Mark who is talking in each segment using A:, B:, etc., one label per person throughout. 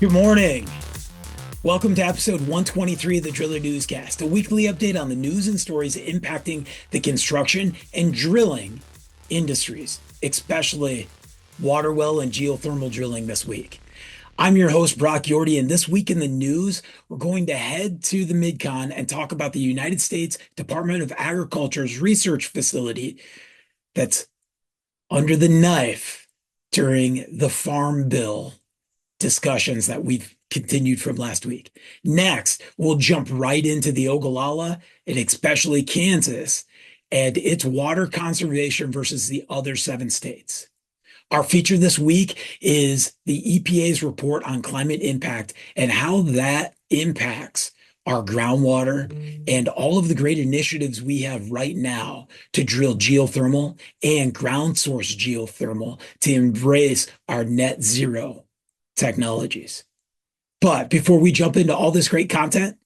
A: Good morning. Welcome to episode 123 of the Driller Newscast, a weekly update on the news and stories impacting the construction and drilling industries, especially water well and geothermal drilling this week. I'm your host, Brock Yordy, and this week in the news, we're going to head to the MidCon and talk about the United States Department of Agriculture's research facility that's under the knife during the Farm Bill discussions that we've continued from last week. Next, we'll jump right into the Ogallala and especially Kansas and its water conservation versus the other seven states. Our feature this week is the EPA's report on climate impact and how that impacts our groundwater and all of the great initiatives we have right now to drill geothermal and ground source geothermal to embrace our net zero technologies. But before we jump into all this great content,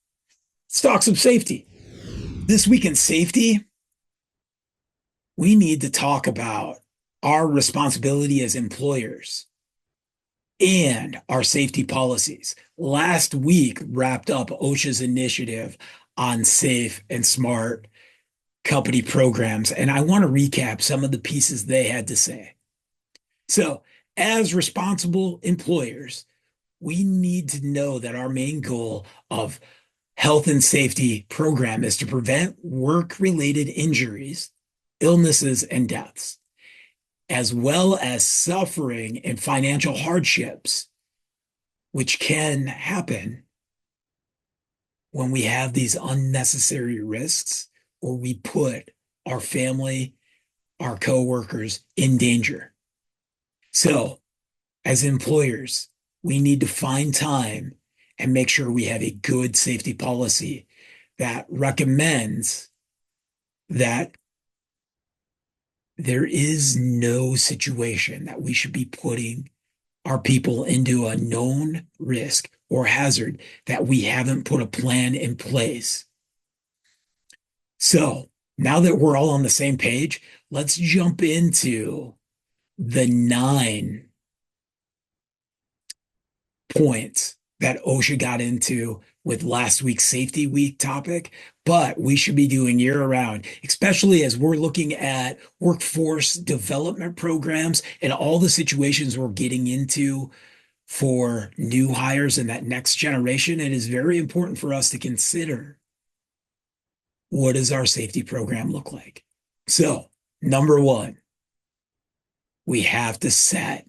A: let's talk some safety. This week in safety, we need to talk about our responsibility as employers and our safety policies. Last week wrapped up OSHA's initiative on safe and smart company programs, and I want to recap some of the pieces they had to say. So, as responsible employers, we need to know that our main goal of health and safety program is to prevent work-related injuries, illnesses, and deaths, as well as suffering and financial hardships, which can happen when we have these unnecessary risks or we put our family, our coworkers in danger. So, as employers, we need to find time and make sure we have a good safety policy that recommends that there is no situation that we should be putting our people into a known risk or hazard that we haven't put a plan in place. So now that we're all on the same page, let's jump into the 9 points that OSHA got into with last week's Safety Week topic, but we should be doing year round, especially as we're looking at workforce development programs and all the situations we're getting into for new hires and that next generation. It is very important for us to consider, what does our safety program look like? So, number one, we have to set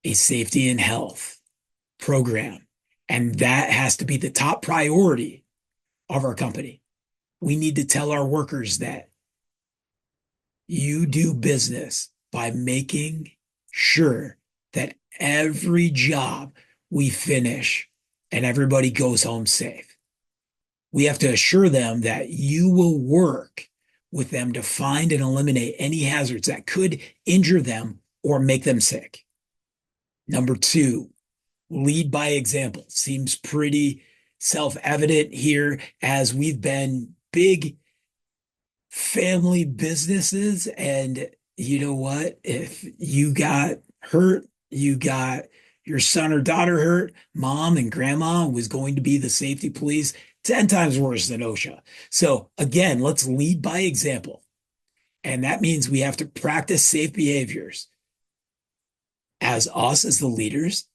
A: a safety and health program. And that has to be the top priority of our company. We need to tell our workers that you do business by making sure that every job we finish and everybody goes home safe. We have to assure them that you will work with them to find and eliminate any hazards that could injure them or make them sick. Number two, lead by example. Seems pretty self-evident here as we've been big family businesses. And you know what? If you got hurt, you got your son or daughter hurt, mom and grandma was going to be the safety police 10 times worse than OSHA. So again, let's lead by example. And that means we have to practice safe behaviors as us as the leaders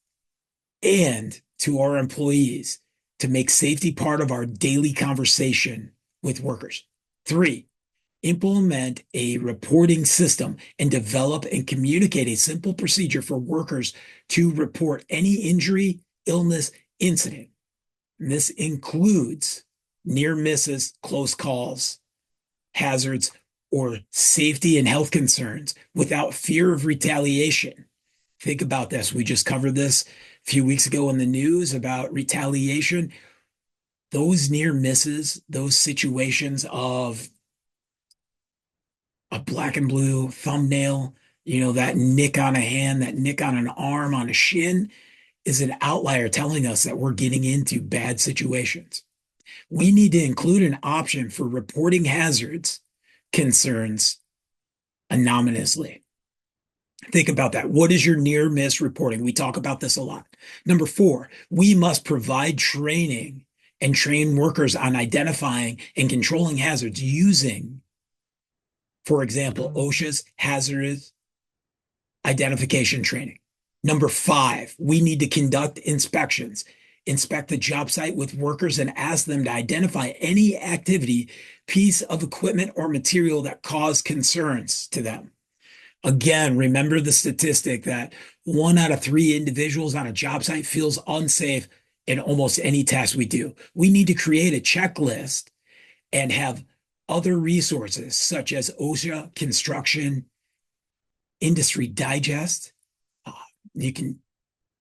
A: and to our employees to make safety part of our daily conversation with workers. 3, implement a reporting system and develop and communicate a simple procedure for workers to report any injury, illness, incident. And this includes near misses, close calls, hazards, or safety and health concerns without fear of retaliation. Think about this. We just covered this a few weeks ago in the news about retaliation. Those near misses, those situations of a black and blue thumbnail, that nick on a hand, that nick on an arm, on a shin, is an outlier telling us that we're getting into bad situations. We need to include an option for reporting hazards concerns anonymously. Think about that. What is your near miss reporting? We talk about this a lot. Number four, we must provide training and train workers on identifying and controlling hazards using, for example, OSHA's hazardous identification training. Number five, we need to conduct inspections, inspect the job site with workers and ask them to identify any activity, piece of equipment, or material that cause concerns to them. Again, remember the statistic that 1 out of 3 individuals on a job site feels unsafe in almost any task we do. We need to create a checklist and have other resources such as OSHA, Construction, Industry Digest. Uh, you can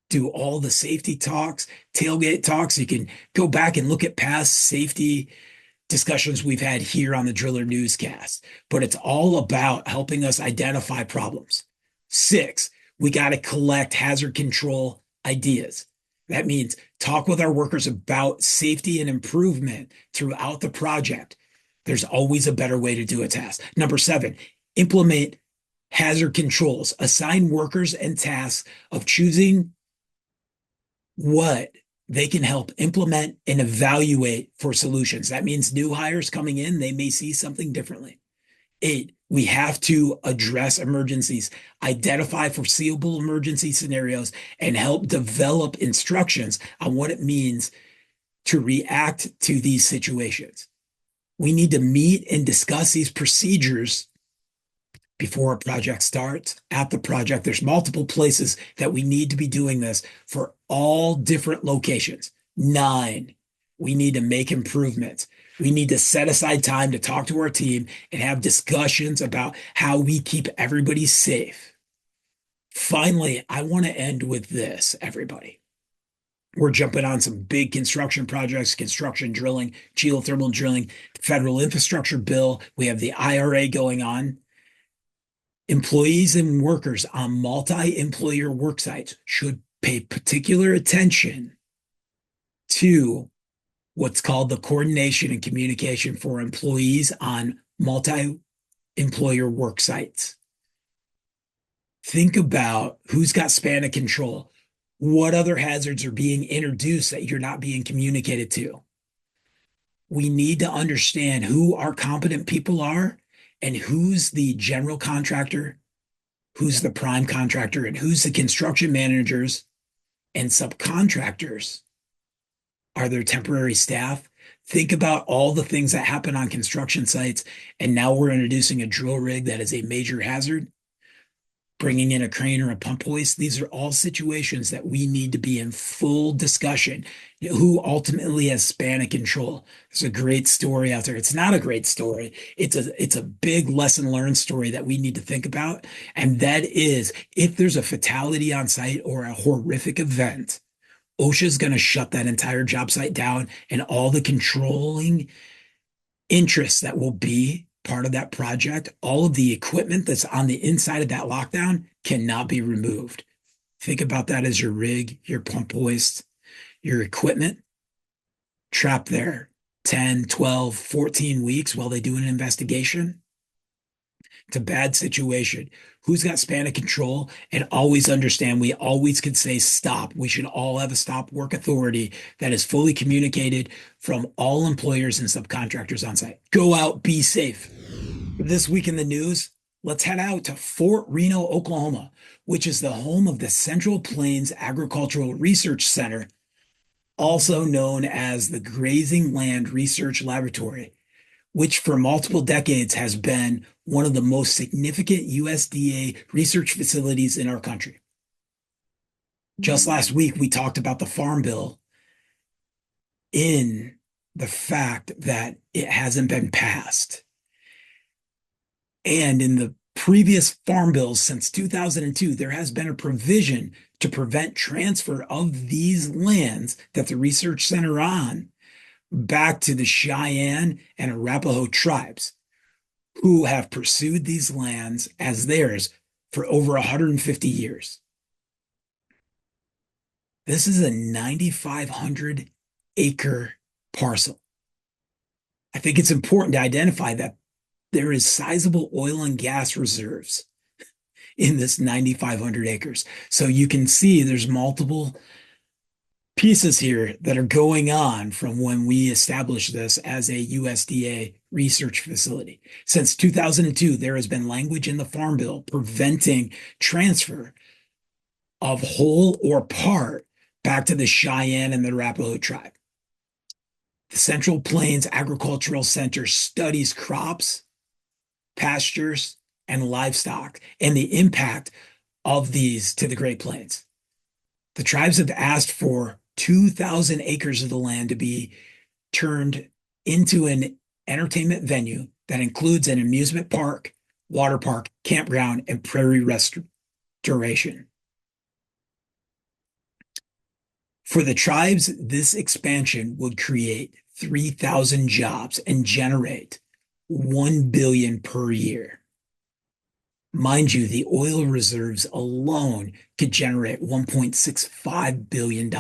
A: do all the safety talks, tailgate talks. You can go back and look at past safety discussions we've had here on the Driller Newscast, but it's all about helping us identify problems. 6, we got to collect hazard control ideas. That means talk with our workers about safety and improvement throughout the project. There's always a better way to do a task. Number 7, implement hazard controls. Assign workers and tasks of choosing what they can help implement and evaluate for solutions. That means new hires coming in, they may see something differently. 8, we have to address emergencies, identify foreseeable emergency scenarios, and help develop instructions on what it means to react to these situations. We need to meet and discuss these procedures before a project starts, at the project. There's multiple places that we need to be doing this for all different locations. 9, we need to make improvements. We need to set aside time to talk to our team and have discussions about how we keep everybody safe. Finally, I want to end with this, everybody. We're jumping on some big construction projects, construction drilling, geothermal drilling, federal infrastructure bill. We have the IRA going on. Employees and workers on multi-employer work sites should pay particular attention to what's called the coordination and communication for employees on multi-employer work sites. Think about who's got span of control. What other hazards are being introduced that you're not being communicated to? We need to understand who our competent people are and who's the general contractor, who's the prime contractor, and who's the construction managers and subcontractors. Are there temporary staff? Think about all the things that happen on construction sites. And now we're introducing a drill rig that is a major hazard, bringing in a crane or a pump hoist. These are all situations that we need to be in full discussion. Who ultimately has span of control? There's a great story out there. It's not a great story. It's a big lesson learned story that we need to think about. And that is, if there's a fatality on site or a horrific event, OSHA is going to shut that entire job site down, and all the controlling interests that will be part of that project, all of the equipment that's on the inside of that lockdown cannot be removed. Think about that as your rig, your pump hoist, your equipment trapped there 10, 12, 14 weeks while they do an investigation. It's a bad situation. Who's got span of control? And always understand we always can say stop. We should all have a stop work authority that is fully communicated from all employers and subcontractors on site. Go out, be safe. This week in the news, let's head out to Fort Reno, Oklahoma, which is the home of the Central Plains Agricultural Research Center, also known as the Grazing Land Research Laboratory, which for multiple decades has been one of the most significant USDA research facilities in our country. Just last week, we talked about the Farm Bill in the fact that it hasn't been passed. And in the previous farm bills since 2002, there has been a provision to prevent transfer of these lands that the research center on back to the Cheyenne and Arapaho tribes, who have pursued these lands as theirs for over 150 years. This is a 9,500 acre parcel. I think it's important to identify that there is sizable oil and gas reserves in this 9,500 acres. So you can see there's multiple pieces here that are going on from when we established this as a USDA research facility. Since 2002, there has been language in the Farm Bill preventing transfer of whole or part back to the Cheyenne and the Arapaho tribe. The Central Plains Agricultural Center studies crops, pastures, and livestock and the impact of these to the Great Plains. The tribes have asked for 2,000 acres of the land to be turned into an entertainment venue that includes an amusement park, water park, campground, and prairie restoration. For the tribes, this expansion would create 3,000 jobs and generate 1 billion per year. Mind you, the oil reserves alone could generate $1.65 billion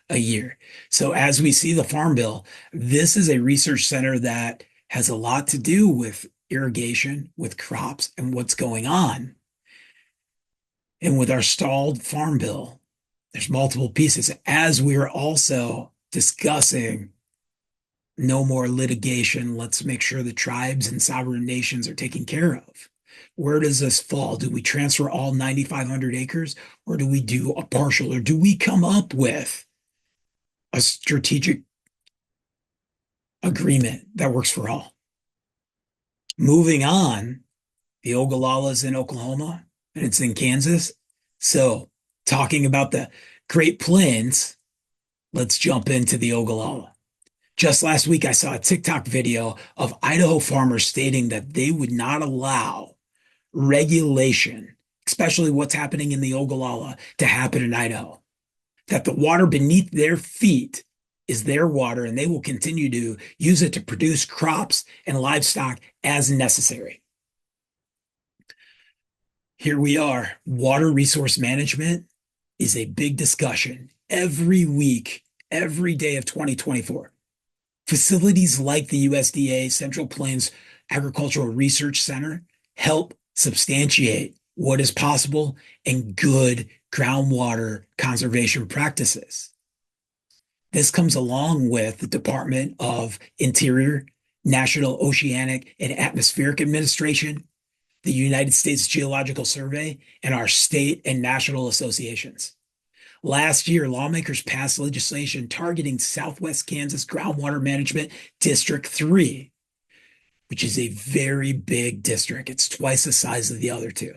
A: a year. So as we see the Farm Bill, this is a research center that has a lot to do with irrigation, with crops, and what's going on. And with our stalled Farm Bill, there's multiple pieces, as we're also discussing no more litigation. Let's make sure the tribes and sovereign nations are taken care of. Where does this fall? Do we transfer all 9,500 acres, or do we do a partial, or do we come up with a strategic agreement that works for all? Moving on, the Ogallala's in Oklahoma and it's in Kansas. So, talking about the Great Plains, let's jump into the Ogallala. Just last week, I saw a TikTok video of Idaho farmers stating that they would not allow regulation, especially what's happening in the Ogallala, to happen in Idaho. That the water beneath their feet is their water, and they will continue to use it to produce crops and livestock as necessary. Here we are. Water resource management is a big discussion every week, every day of 2024. Facilities like the USDA Central Plains Agricultural Research Center help substantiate what is possible and good groundwater conservation practices. This comes along with the Department of Interior, National Oceanic and Atmospheric Administration, the United States Geological Survey, and our state and national associations. Last year, lawmakers passed legislation targeting Southwest Kansas Groundwater Management District 3, which is a very big district. It's twice the size of the other two.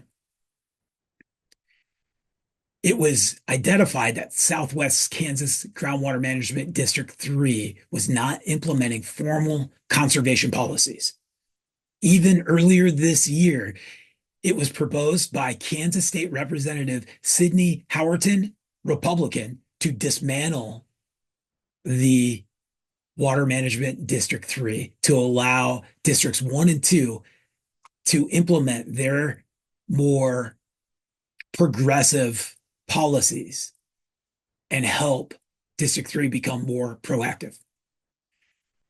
A: It was identified that Southwest Kansas Groundwater Management District 3 was not implementing formal conservation policies. Even earlier this year, it was proposed by Kansas State Representative Sidney Howerton, Republican, to dismantle the Water Management District 3 to allow Districts 1 and 2 to implement their more progressive policies and help District 3 become more proactive.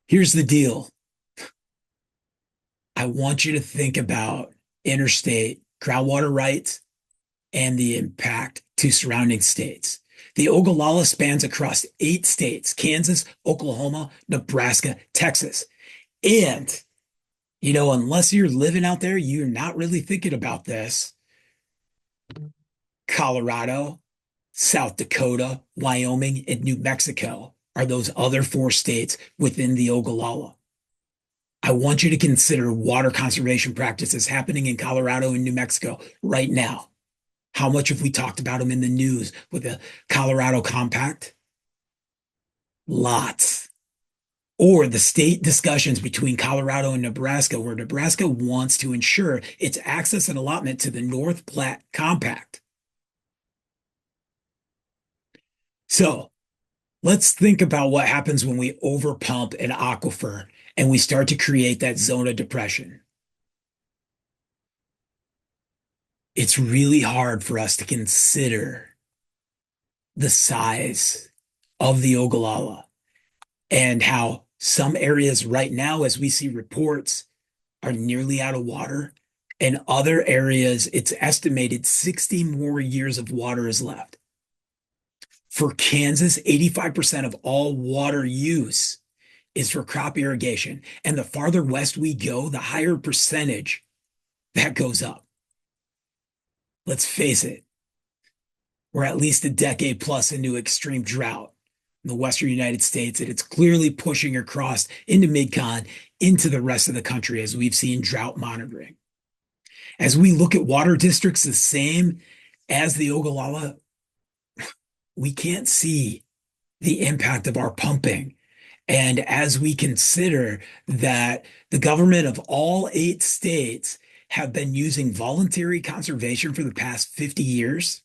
A: Here's the deal. I want you to think about interstate groundwater rights and the impact to surrounding states. The Ogallala spans across 8 states: Kansas, Oklahoma, Nebraska, Texas. And, unless you're living out there, you're not really thinking about this. Colorado, South Dakota, Wyoming, and New Mexico are those other 4 states within the Ogallala. I want you to consider water conservation practices happening in Colorado and New Mexico right now. How much have we talked about them in the news with the Colorado Compact? Lots. Or the state discussions between Colorado and Nebraska, where Nebraska wants to ensure its access and allotment to the North Platte Compact. So let's think about what happens when we overpump an aquifer and we start to create that zone of depression. It's really hard for us to consider the size of the Ogallala and how some areas right now, as we see reports, are nearly out of water, In other areas, it's estimated 60 more years of water is left. For Kansas, 85% of all water use is for crop irrigation. And the farther west we go, the higher percentage that goes up. Let's face it, we're at least a decade plus into extreme drought in the western United States, and it's clearly pushing across into MidCon, into the rest of the country as we've seen drought monitoring. As we look at water districts the same as the Ogallala, we can't see the impact of our pumping. And as we consider that the government of all 8 states have been using voluntary conservation for the past 50 years,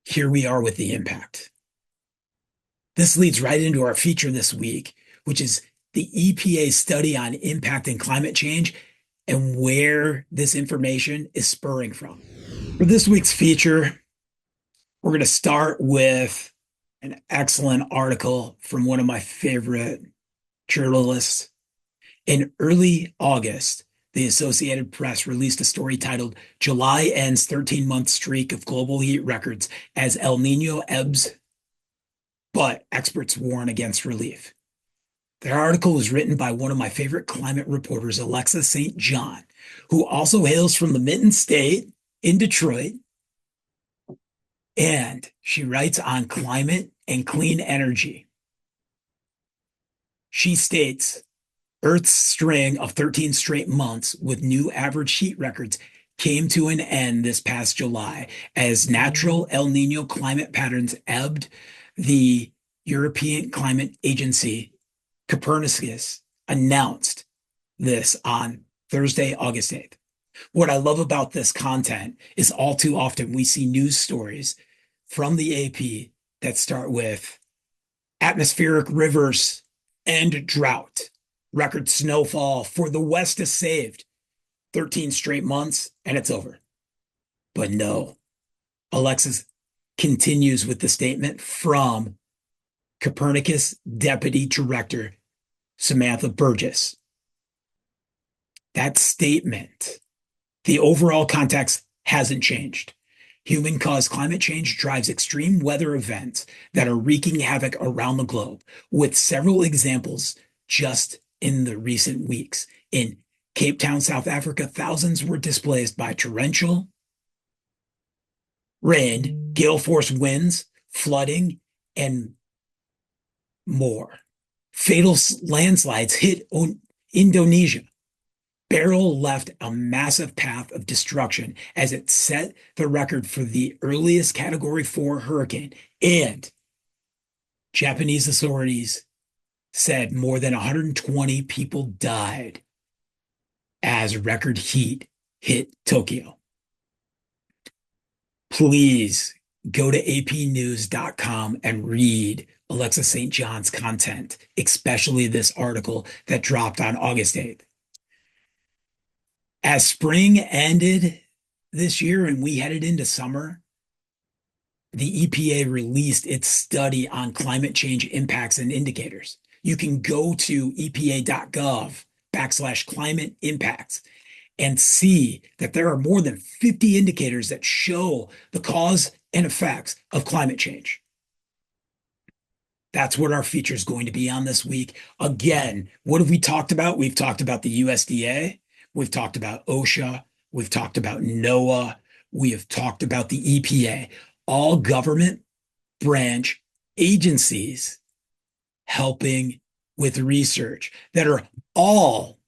A: here we are with the impact. This leads right into our feature this week, which is the EPA study on impact and climate change and where this information is spurring from. For this week's feature, we're going to start with an excellent article from one of my favorite journalists. In early August, the Associated Press released a story titled July Ends 13-Month Streak of Global Heat Records as El Nino Ebbs, but Experts Warn Against Relief. The article was written by one of my favorite climate reporters, Alexa St. John, who also hails from the Mitten State in Detroit. And she writes on climate and clean energy. She states, Earth's string of 13 straight months with new average heat records came to an end this past July as natural El Nino climate patterns ebbed. The European Climate Agency, Copernicus, announced this on Thursday, August 8th. What I love about this content is all too often we see news stories from the AP that start with atmospheric rivers end drought, record snowfall for the West is saved, 13 straight months, and it's over. But no, Alexis continues with the statement from Copernicus Deputy Director Samantha Burgess. That statement, the overall context hasn't changed. Human-caused climate change drives extreme weather events that are wreaking havoc around the globe, with several examples just in the recent weeks. In Cape Town, South Africa, thousands were displaced by torrential rain, gale force winds, flooding, and more. Fatal landslides hit Indonesia. Beryl left a massive path of destruction as it set the record for the earliest Category 4 hurricane. And Japanese authorities said more than 120 people died as record heat hit Tokyo. Please go to apnews.com and read Alexa St. John's content, especially this article that dropped on August 8th. As spring ended this year and we headed into summer, the EPA released its study on climate change impacts and indicators. You can go to epa.gov/climate impacts and see that there are more than 50 indicators that show the cause and effects of climate change. That's what our feature is going to be on this week. Again, what have we talked about? We've talked about the USDA. We've talked about OSHA. We've talked about NOAA. We have talked about the EPA, all government branch agencies helping with research that are all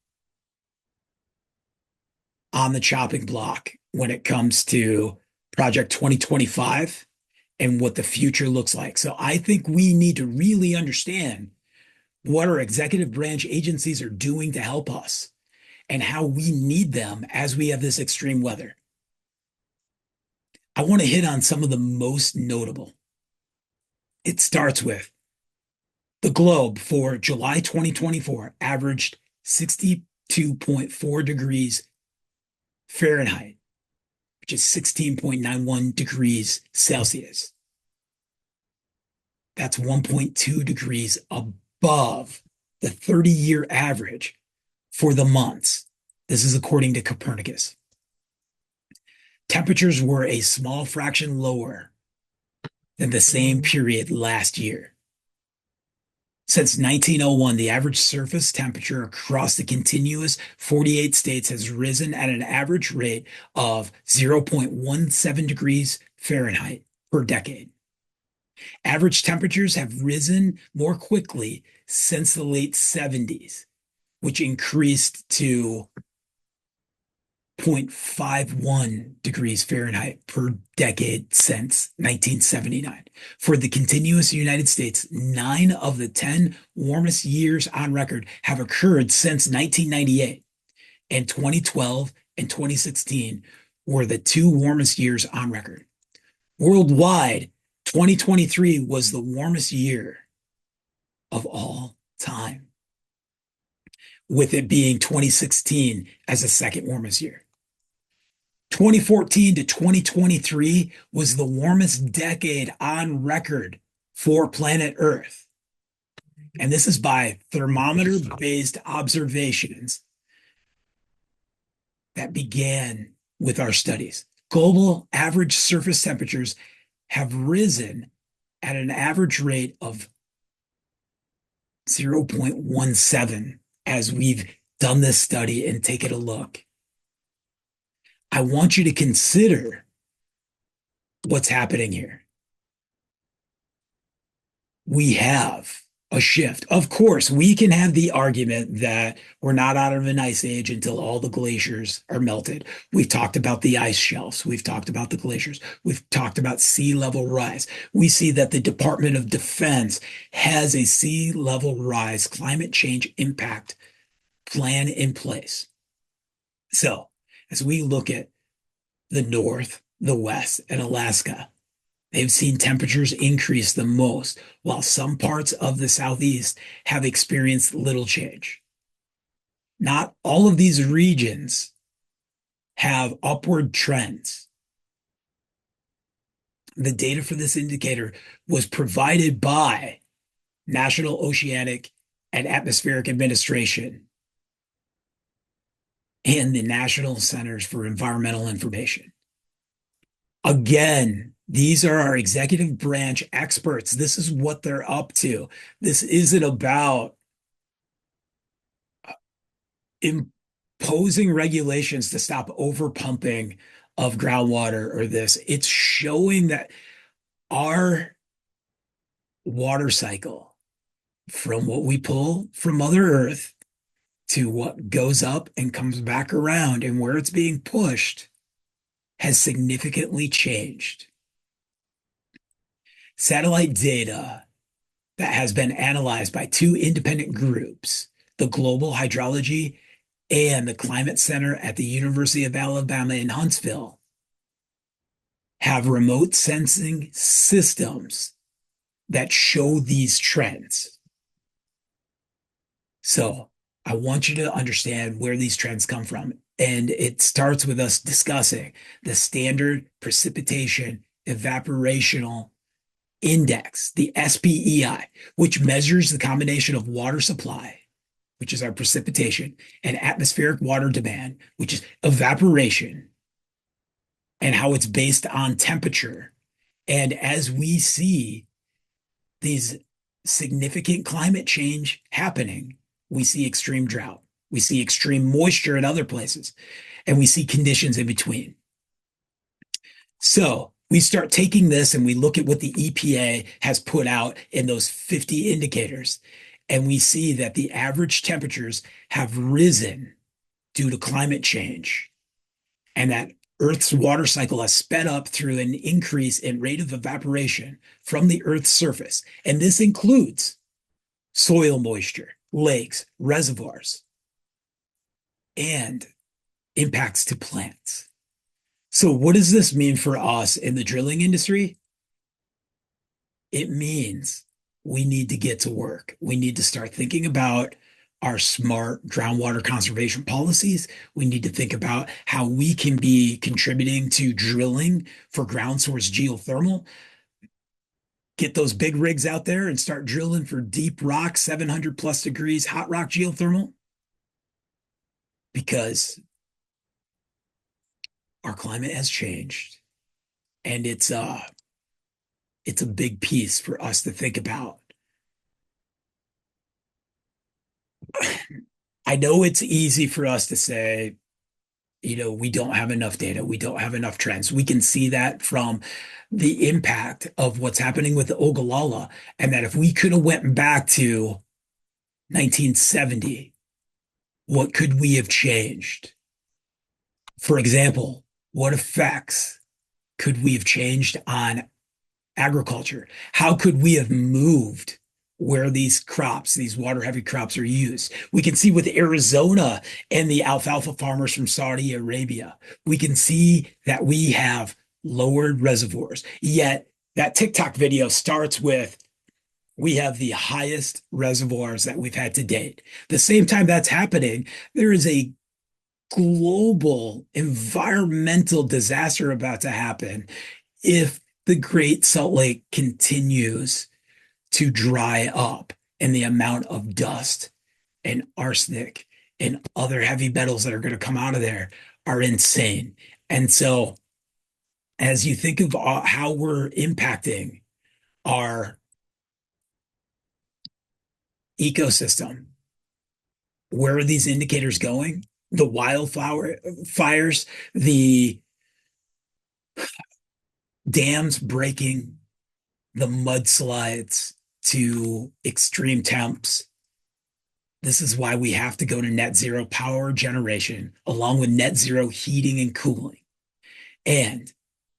A: on the chopping block when it comes to Project 2025 and what the future looks like. So I think we need to really understand what our executive branch agencies are doing to help us and how we need them as we have this extreme weather. I want to hit on some of the most notable. It starts with the globe for July 2024 averaged 62.4 degrees Fahrenheit, which is 16.91 degrees Celsius. That's 1.2 degrees above the 30-year average for the months. This is according to Copernicus. Temperatures were a small fraction lower than the same period last year. Since 1901, the average surface temperature across the continuous 48 states has risen at an average rate of 0.17 degrees Fahrenheit per decade. Average temperatures have risen more quickly since the late 70s, which increased to 0.51 degrees Fahrenheit per decade since 1979. For the continuous United States, 9 of the 10 warmest years on record have occurred since 1998, and 2012 and 2016 were the 2 warmest years on record. Worldwide, 2023 was the warmest year of all time, with it being 2016 as the second warmest year. 2014 to 2023 was the warmest decade on record for planet Earth. And this is by thermometer-based observations that began with our studies. Global average surface temperatures have risen at an average rate of 0.17 as we've done this study and taken a look. I want you to consider what's happening here. We have a shift. Of course, we can have the argument that we're not out of an ice age until all the glaciers are melted. We've talked about the ice shelves. We've talked about the glaciers. We've talked about sea level rise. We see that the Department of Defense has a sea level rise climate change impact plan in place. So, as we look at the North, the West, and Alaska, they've seen temperatures increase the most, while some parts of the Southeast have experienced little change. Not all of these regions have upward trends. The data for this indicator was provided by National Oceanic and Atmospheric Administration and the National Centers for Environmental Information. Again, these are our executive branch experts. This is what they're up to. This isn't about imposing regulations to stop overpumping of groundwater or this. It's showing that our water cycle, from what we pull from Mother Earth to what goes up and comes back around and where it's being pushed, has significantly changed. Satellite data that has been analyzed by 2 independent groups, the Global Hydrology and the Climate Center at the University of Alabama in Huntsville, have remote sensing systems that show these trends. So I want you to understand where these trends come from. And it starts with us discussing the standard precipitation evaporational index, the SPEI, which measures the combination of water supply, which is our precipitation, and atmospheric water demand, which is evaporation, and how it's based on temperature. And as we see these significant climate change happening, we see extreme drought, we see extreme moisture in other places, and we see conditions in between. So we start taking this and we look at what the EPA has put out in those 50 indicators, and we see that the average temperatures have risen due to climate change, and that Earth's water cycle has sped up through an increase in rate of evaporation from the Earth's surface. And this includes soil moisture, lakes, reservoirs, and impacts to plants. So what does this mean for us in the drilling industry? It means we need to get to work. We need to start thinking about our smart groundwater conservation policies. We need to think about how we can be contributing to drilling for ground source geothermal. Get those big rigs out there and start drilling for deep rock, 700 plus degrees, hot rock geothermal. because our climate has changed, and it's a big piece for us to think about. I know it's easy for us to say, we don't have enough data, we don't have enough trends. We can see that from the impact of what's happening with the Ogallala, and that if we could have went back to 1970, what could we have changed? For example, what effects could we have changed on agriculture? How could we have moved where these crops, these water heavy crops are used? We can see with Arizona and the alfalfa farmers from Saudi Arabia, we can see that we have lowered reservoirs. Yet that TikTok video starts with, we have the highest reservoirs that we've had to date. The same time that's happening, there is a global environmental disaster about to happen if the Great Salt Lake continues to dry up and the amount of dust and arsenic and other heavy metals that are going to come out of there are insane. And so, as you think of how we're impacting our ecosystem, where are these indicators going? The wildflower fires, the dams breaking, the mudslides to extreme temps. This is why we have to go to net zero power generation along with net zero heating and cooling. And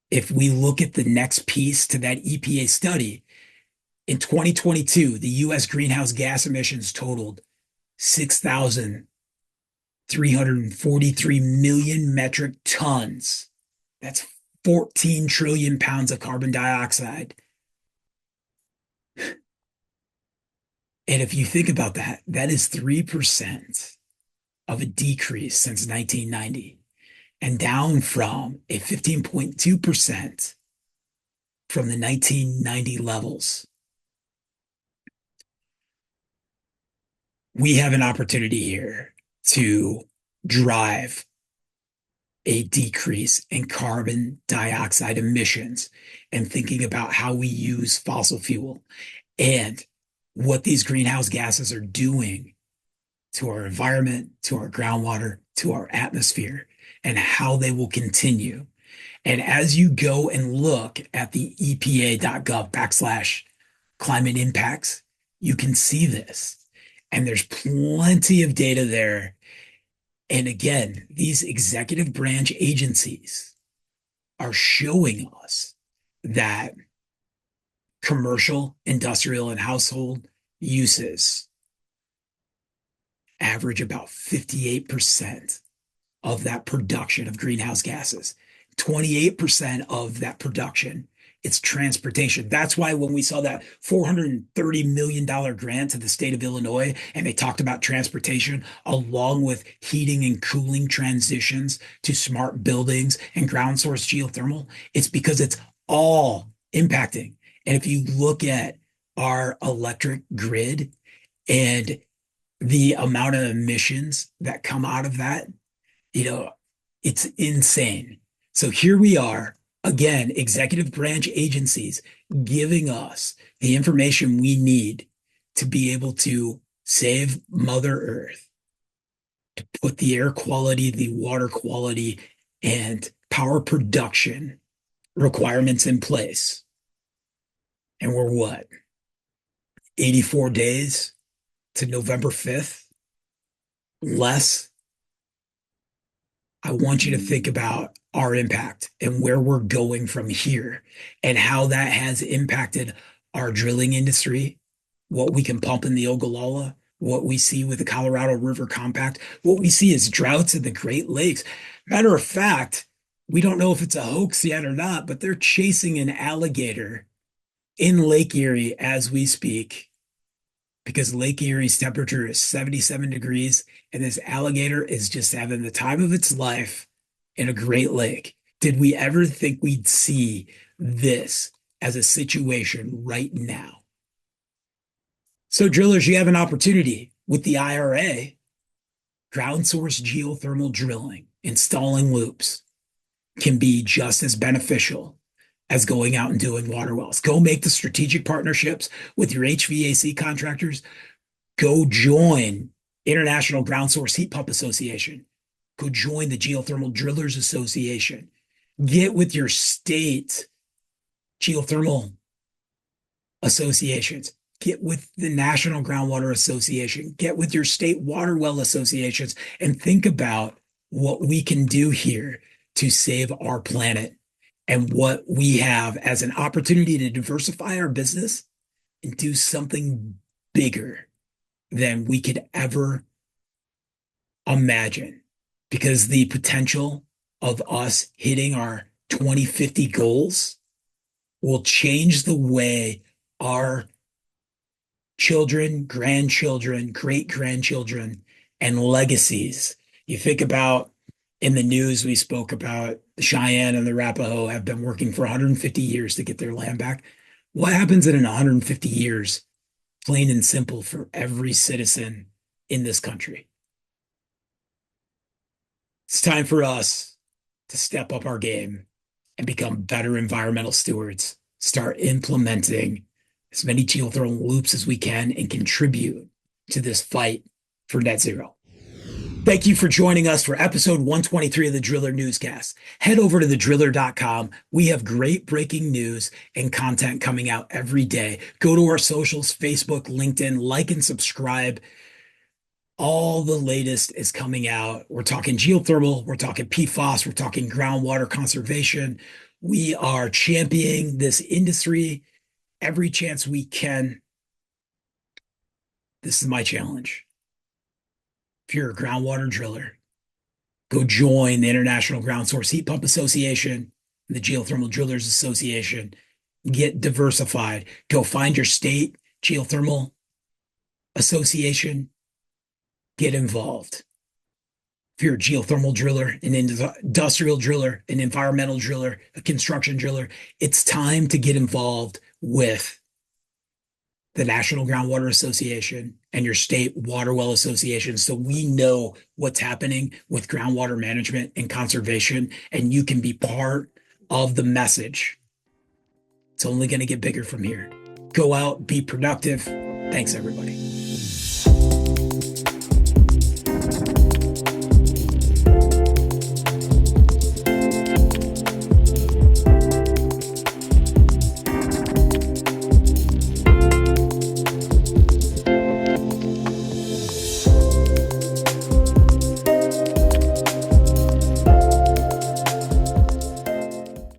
A: if we look at the next piece to that EPA study, in 2022, the US greenhouse gas emissions totaled 6,343 million metric tons. That's 14 trillion pounds of carbon dioxide. And if you think about that, that is 3% of a decrease since 1990 and down from a 15.2% from the 1990 levels. We have an opportunity here to drive a decrease in carbon dioxide emissions and thinking about how we use fossil fuel and what these greenhouse gases are doing to our environment, to our groundwater, to our atmosphere, and how they will continue. And as you go and look at the EPA.gov/climate impacts, you can see this. And there's plenty of data there. And again, these executive branch agencies are showing us that commercial, industrial, and household uses average about 58% of that production of greenhouse gases. 28% of that production, it's transportation. That's why when we saw that $430 million grant to the state of Illinois, and they talked about transportation along with heating and cooling transitions to smart buildings and ground source geothermal, it's because it's all impacting. And if you look at our electric grid and the amount of emissions that come out of that, you know, it's insane. So here we are, again, executive branch agencies giving us the information we need to be able to save Mother Earth, to put the air quality, the water quality, and power production requirements in place. And we're what? 84 days to November 5th? Less. I want you to think about our impact and where we're going from here and how that has impacted our drilling industry, what we can pump in the Ogallala, what we see with the Colorado River Compact, what we see is droughts in the Great Lakes. Matter of fact, we don't know if it's a hoax yet or not, but they're chasing an alligator in Lake Erie as we speak because Lake Erie's temperature is 77 degrees and this alligator is just having the time of its life in a Great Lake. Did we ever think we'd see this as a situation right now? So, drillers, you have an opportunity with the IRA Ground source geothermal drilling, installing loops can be just as beneficial as going out and doing water wells. Go make the strategic partnerships with your HVAC contractors. Go join International Ground Source Heat Pump Association. Go join the Geothermal Drillers Association. Get with your state geothermal associations. Get with the National Groundwater Association. Get with your state water well associations and think about what we can do here to save our planet and what we have as an opportunity to diversify our business and do something bigger than we could ever imagine. Because the potential of us hitting our 2050 goals will change the way our children, grandchildren, great grandchildren, and legacies. You think about in the news, we spoke about the Cheyenne and the Arapaho have been working for 150 years to get their land back. What happens in 150 years, plain and simple, for every citizen in this country? It's time for us to step up our game and become better environmental stewards, start implementing as many geothermal loops as we can and contribute to this fight for net zero. Thank you for joining us for episode 123 of the Driller Newscast. Head over to thedriller.com. We have great breaking news and content coming out every day. Go to our socials, Facebook, LinkedIn, like and subscribe. All the latest is coming out. We're talking geothermal, we're talking PFAS, we're talking groundwater conservation. We are championing this industry every chance we can. This is my challenge. If you're a groundwater driller, go join the International Ground Source Heat Pump Association, the Geothermal Drillers Association. Get diversified. Go find your state geothermal association. Get involved. If you're a geothermal driller, an industrial driller, an environmental driller, a construction driller, it's time to get involved with the National Groundwater Association and your state water well association so we know what's happening with groundwater management and conservation, and you can be part of the message. It's only going to get bigger from here. Go out, be productive. Thanks, everybody.